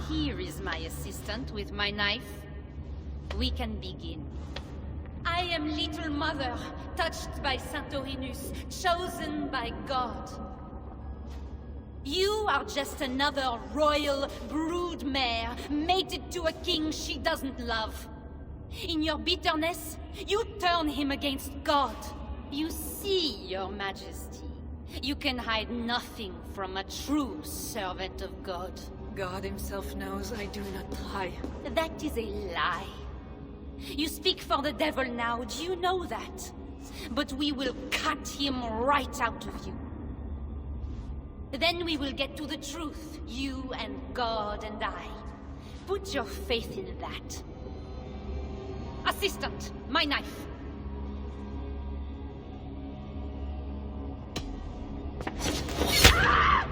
Here is my assistant with my knife. We can begin. I am Little Mother, touched by Santorinus, chosen by God. You are just another royal broodmare, mated to a king she doesn't love. In your bitterness, you turn him against God. You see, Your Majesty, you can hide nothing from a true servant of God. God himself knows I do not try. That is a lie. You speak for the devil now, do you know that? But we will cut him right out of you. Then we will get to the truth, you and God and I. Put your faith in that. Assistant, my knife. God!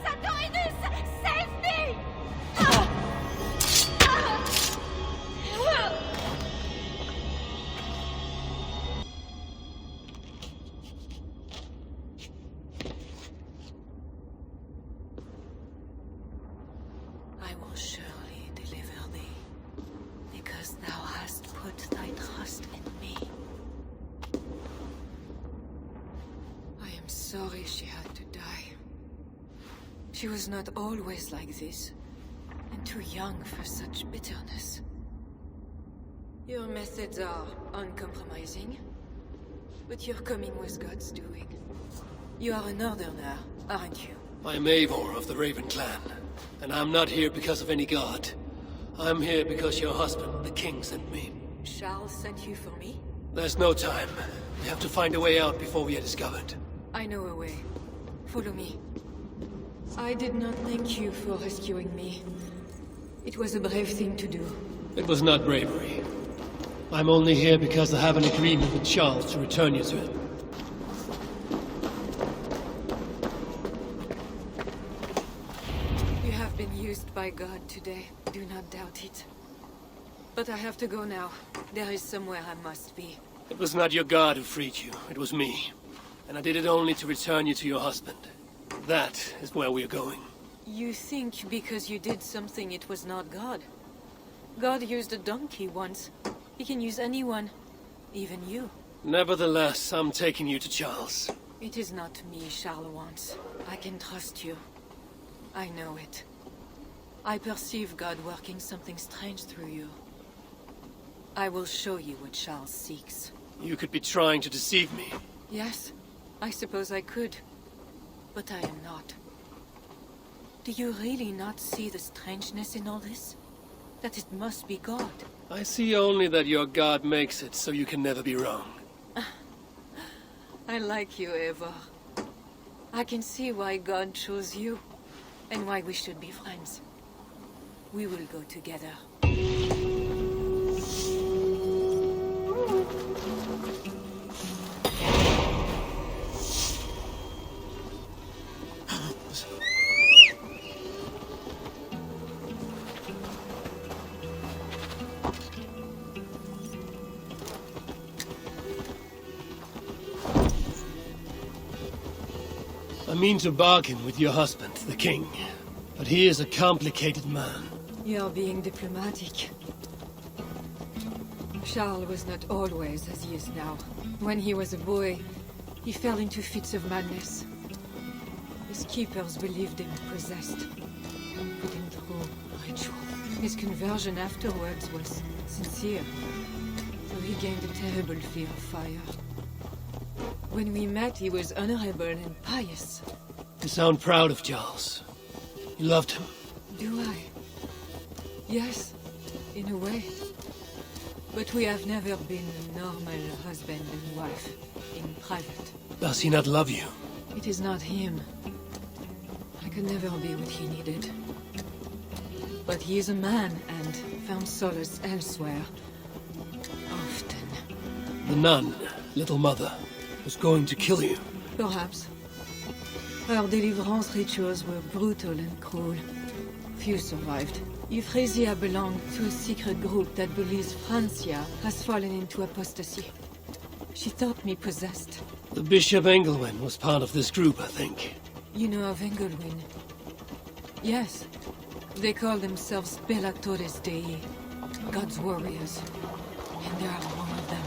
Santorinus, save me! I will surely deliver thee, because thou hast put thy trust in me. I am sorry she had to die. She was not always like this, and too young for such bitterness. Your methods are uncompromising, but your coming was God's doing. You are a northerner, aren't you? I'm Eivor of the Raven Clan, and I'm not here because of any god. I'm here because your husband, the king, sent me. Charles sent you for me? There's no time. We have to find a way out before we are discovered. I know a way. Follow me. I did not thank you for rescuing me. It was a brave thing to do. It was not bravery. I'm only here because I have an agreement with Charles to return you to him. You have been used by God today. Do not doubt it. But I have to go now. There is somewhere I must be. It was not your god who freed you. It was me. And I did it only to return you to your husband. That is where we are going. You think because you did something it was not God? God used a donkey once. He can use anyone. Even you. Nevertheless, I'm taking you to Charles. It is not me Charles wants. I can trust you. I know it. I perceive God working something strange through you. I will show you what Charles seeks. You could be trying to deceive me. Yes, I suppose I could. But I am not. Do you really not see the strangeness in all this? That it must be God? I see only that your god makes it so you can never be wrong. I like you, Eivor. I can see why God chose you, and why we should be friends. We will go together. I mean to bargain with your husband, the king. But he is a complicated man. You're being diplomatic. Charles was not always as he is now. When he was a boy, he fell into fits of madness. His keepers believed him possessed, and put him through ritual. His conversion afterwards was sincere, though he gained a terrible fear of fire. When we met, he was honorable and pious. You sound proud of Charles. You loved him. Do I? Yes, in a way. But we have never been a normal husband and wife, in private. Does he not love you? It is not him. I could never be what he needed. But he is a man and found solace elsewhere. Often. The nun, Little Mother, was going to kill you. Perhaps. Her deliverance rituals were brutal and cruel. Few survived. Euphrasia belonged to a secret group that believes Francia has fallen into apostasy. She thought me possessed. The Bishop Engelwin was part of this group, I think. You know of Engelwin? Yes. They call themselves Bellatores Dei, God's warriors. And there are more of them.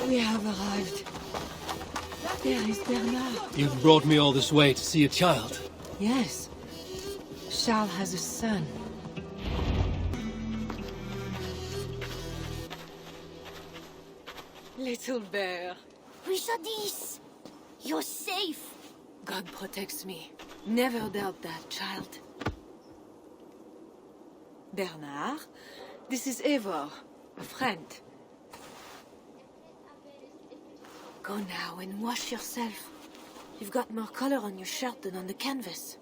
We have arrived. There is Bernard. You've brought me all this way to see a child. Yes. Charles has a son. Little bear. Richardis! You're safe! God protects me. Never doubt that, child. Bernard, this is Eivor, a friend. Go now and wash yourself. You've got more color on your shirt than on the canvas.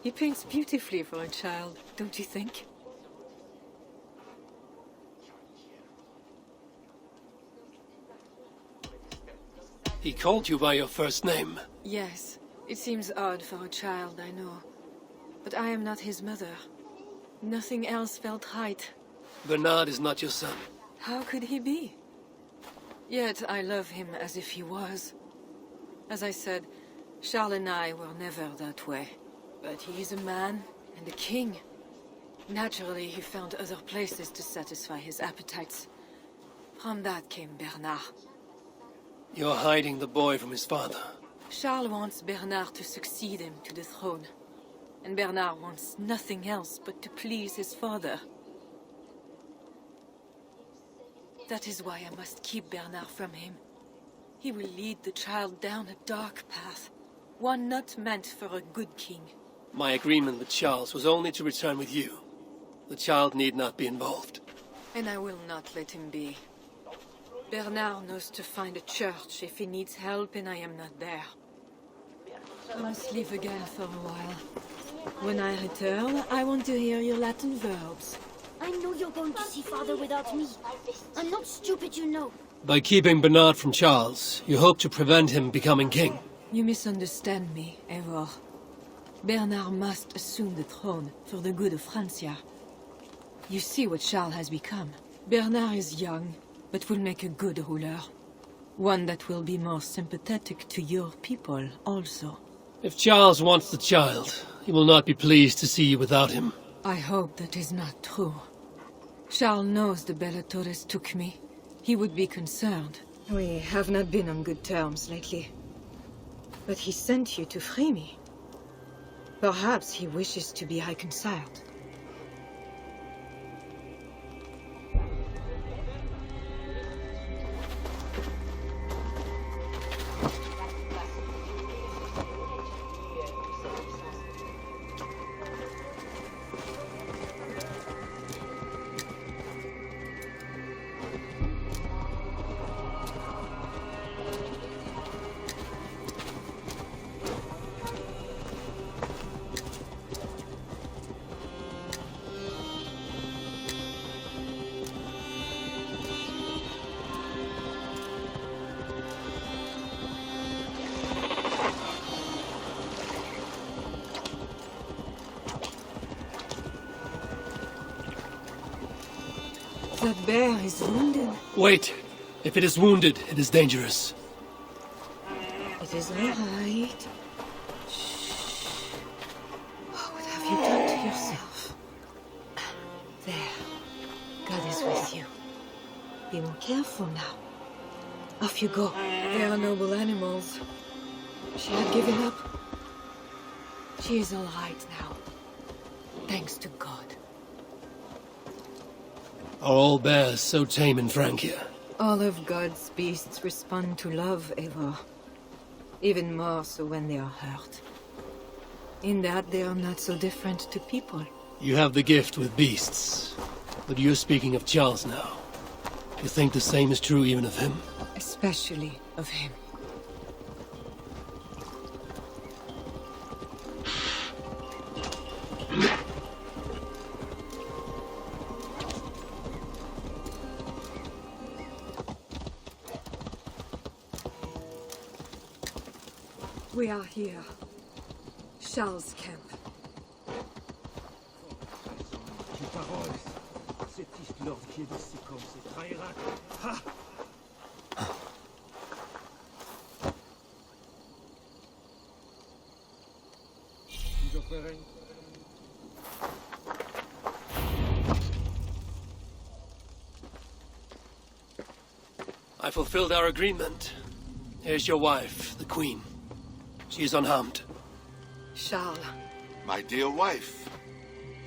He paints beautifully for a child, don't you think? He called you by your first name. Yes. It seems odd for a child, I know. But I am not his mother. Nothing else felt right. Bernard is not your son. How could he be? Yet I love him as if he was. As I said, Charles and I were never that way. But he is a man and a king. Naturally, he found other places to satisfy his appetites. From that came Bernard. You're hiding the boy from his father. Charles wants Bernard to succeed him to the throne. And Bernard wants nothing else but to please his father. That is why I must keep Bernard from him. He will lead the child down a dark path. One not meant for a good king. My agreement with Charles was only to return with you. The child need not be involved. And I will not let him be. Bernard knows to find a church if he needs help and I am not there. I must leave again for a while. When I return, I want to hear your Latin verbs. I know you're going to see Father without me. I'm not stupid, you know. By keeping Bernard from Charles, you hope to prevent him becoming king. You misunderstand me, Eivor. Bernard must assume the throne for the good of Francia. You see what Charles has become. Bernard is young, but will make a good ruler. One that will be more sympathetic to your people also. If Charles wants the child, he will not be pleased to see you without him. I hope that is not true. Charles knows the Bellatores took me. He would be concerned. We have not been on good terms lately. But he sent you to free me. Perhaps he wishes to be reconciled. That bear is wounded. Wait! If it is wounded, it is dangerous. It is all right. Shh. Oh, what have you done to yourself? There. God is with you. Be more careful now. Off you go. They are noble animals. She had given up. She is all right now. Thanks to God. Are all bears so tame in Francia? All of God's beasts respond to love, Eivor. Even more so when they are hurt. In that they are not so different to people. You have the gift with beasts. But you're speaking of Charles now. You think the same is true even of him? Especially of him. We are here. Charles' camp. Quelle parole! Cette histoire qui est de ces comme c'est trahira. Ha! I fulfilled our agreement. Here's your wife, the Queen. She is unharmed. Charles. My dear wife,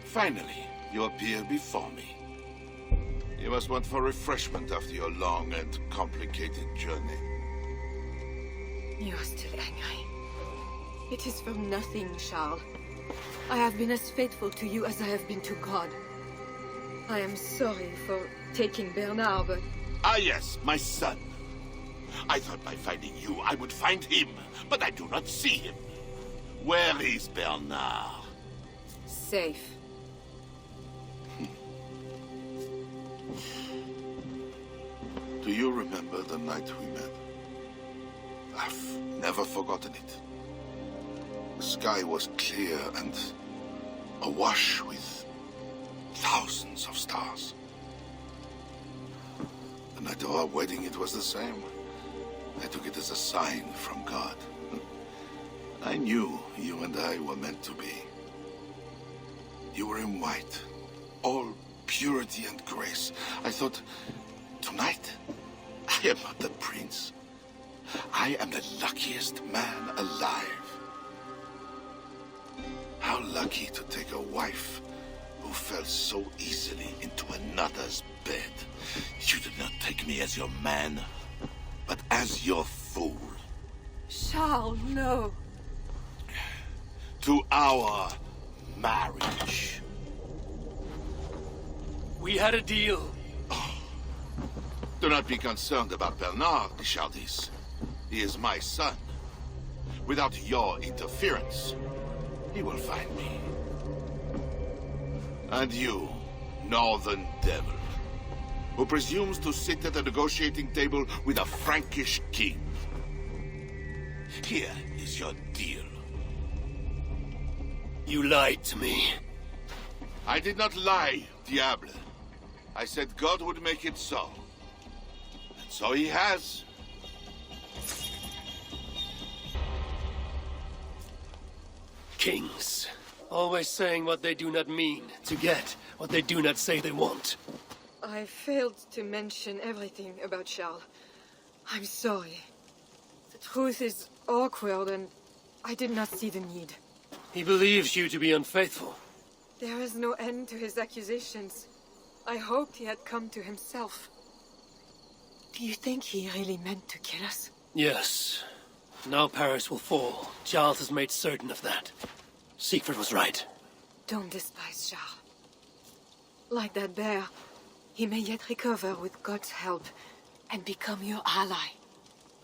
finally you appear before me. You must want for refreshment after your long and complicated journey. You are still angry. It is for nothing, Charles. I have been as faithful to you as I have been to God. I am sorry for taking Bernard, but... Ah yes, my son. I thought by finding you I would find him, but I do not see him. Where is Bernard? Safe. Do you remember the night we met? I've never forgotten it. The sky was clear and awash with thousands of stars. The night of our wedding, it was the same. I took it as a sign from God. I knew you and I were meant to be. You were in white, all purity and grace. I thought, tonight, I am not the prince. I am the luckiest man alive. How lucky to take a wife who fell so easily into another's bed. You did not take me as your man, but as your fool. Charles, no. To our marriage. We had a deal. Do not be concerned about Bernard, Richardis. He is my son. Without your interference, he will find me. And you, northern devil, who presumes to sit at a negotiating table with a Frankish king. Here is your deal. You lied to me. I did not lie, Diable. I said God would make it so. And so he has. Kings. Always saying what they do not mean, to get what they do not say they want. I failed to mention everything about Charles. I'm sorry. The truth is awkward and I did not see the need. He believes you to be unfaithful. There is no end to his accusations. I hoped he had come to himself. Do you think he really meant to kill us? Yes. Now Paris will fall. Charles has made certain of that. Siegfried was right. Don't despise Charles. Like that bear, he may yet recover with God's help and become your ally.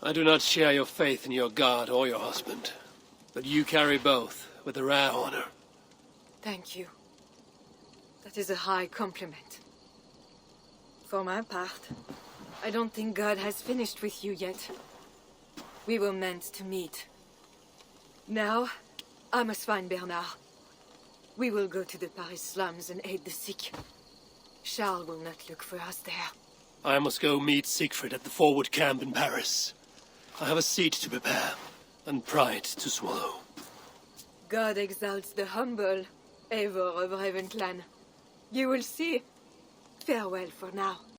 I do not share your faith in your God or your husband. But you carry both with a rare honor. Thank you. That is a high compliment. For my part, I don't think God has finished with you yet. We were meant to meet. Now, I must find Bernard. We will go to the Paris slums and aid the sick. Charles will not look for us there. I must go meet Siegfried at the forward camp in Paris. I have a seat to prepare, and pride to swallow. God exalts the humble, ever of Raven clan. You will see. Farewell for now.